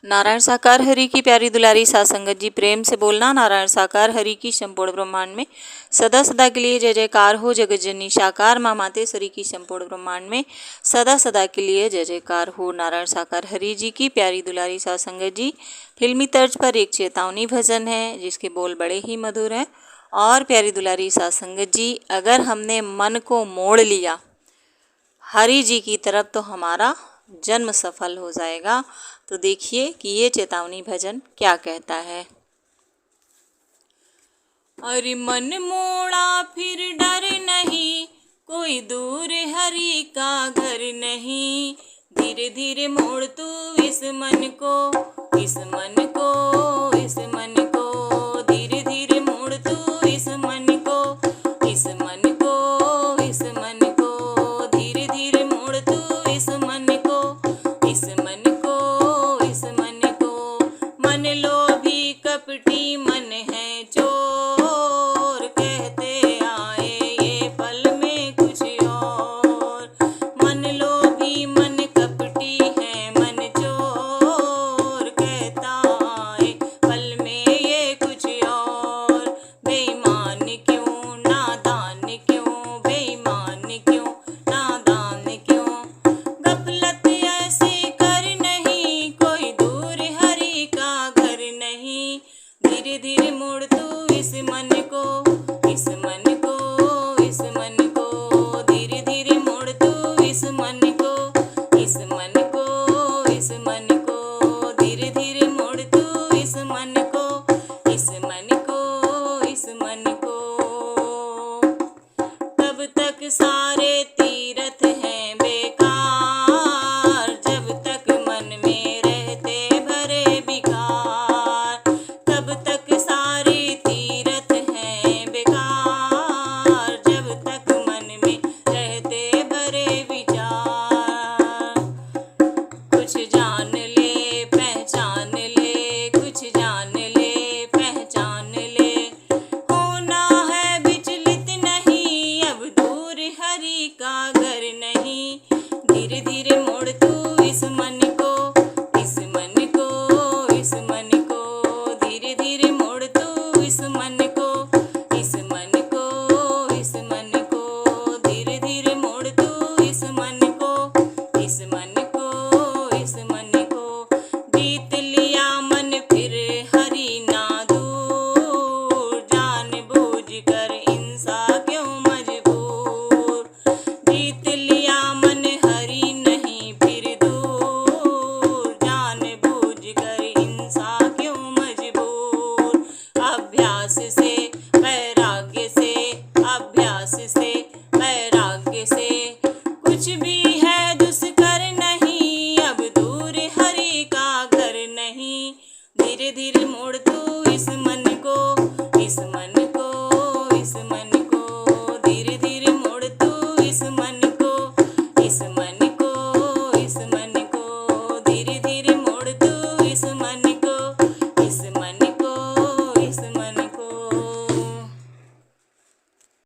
नारायण साकार हरि की प्यारी दुलारी सात संगत जी, प्रेम से बोलना नारायण साकार हरि की संपूर्ण ब्रह्मांड में सदा सदा के लिए जय जयकार हो। जगत जननी साकार माँ मातेश्वरी की संपूर्ण ब्रह्मांड में सदा सदा के लिए जय जयकार हो। नारायण साकार हरि जी की प्यारी दुलारी सात संगत जी, फिल्मी तर्ज पर एक चेतावनी भजन है जिसके बोल बड़े ही मधुर हैं। और प्यारी दुलारी सात संगत जी, अगर हमने मन को मोड़ लिया हरि जी की तरफ तो हमारा जन्म सफल हो जाएगा। तो देखिए कि ये चेतावनी भजन क्या कहता है। अरे मन मोड़ा फिर डर नहीं, कोई दूर हरि का घर नहीं। धीरे धीरे मोड़ तू इस मन को, इस मन को, इस मन को। धीरे धीरे मोड़ तू इस मन को, इस मन को, इस मन को। धीरे धीरे मोड़ तू इस मन को, इस मन को, इस मन को। मन लोभी कपटी मन है चोर, कहते आए ये पल में कुछ और। मन लोभी मन कपटी है मन चोर, कहता आए पल में ये कुछ और। बेईमान क्यों नादान क्यों, बेईमान क्यों नादान क्यों। गफलत ऐसी कर नहीं, कोई दूर हरि का घर नहीं। धीरे धीरे मोड़ तू इस मन को, इस मन को, इस मन को। धीरे धीरे मोड़ तू इस मन को, इस मन को, इस मन को। धीरे धीरे मोड़ तू इस मन को, इस मन को, इस मन को। तब तक सारे तीरथ हैं बेकार, जब तक मन में रहते भरे विकार। तब तक सारे तीरथ हैं बेकार, जब तक मन में रहते भरे विचार। कुछ जान ले पहचान ले, कुछ जान ले पहचान ले। होना है विचलित नहीं, अब दूर हरि का घर नहीं। धीरे धीरे मोड़ तू इस मन को, इस मन को, इस मन को। धीरे धीरे मोड़ तू इस मन को, इस मन को, इस मन को। धीरे धीरे मोड़ तू इस मन को, इस मन को, इस मन को। जीत लिया मन फिर हरि ना दूर, जान बूझ कर इंसा क्यों मजबूर। जीत लिया मन हरि नहीं फिर दूर, जान बूझ कर इंसा क्यों मजबूर। अभ्यास से वैराग्य से, अभ्यास से वैराग्य से। कुछ भी है दुष्कर नहीं, अब दूर हरि का घर नहीं। धीरे धीरे मोड़ तू इस मन को, इस मन को, इस मन को। धीरे धीरे मोड़ तू इस मन को, इस मन को, इस मन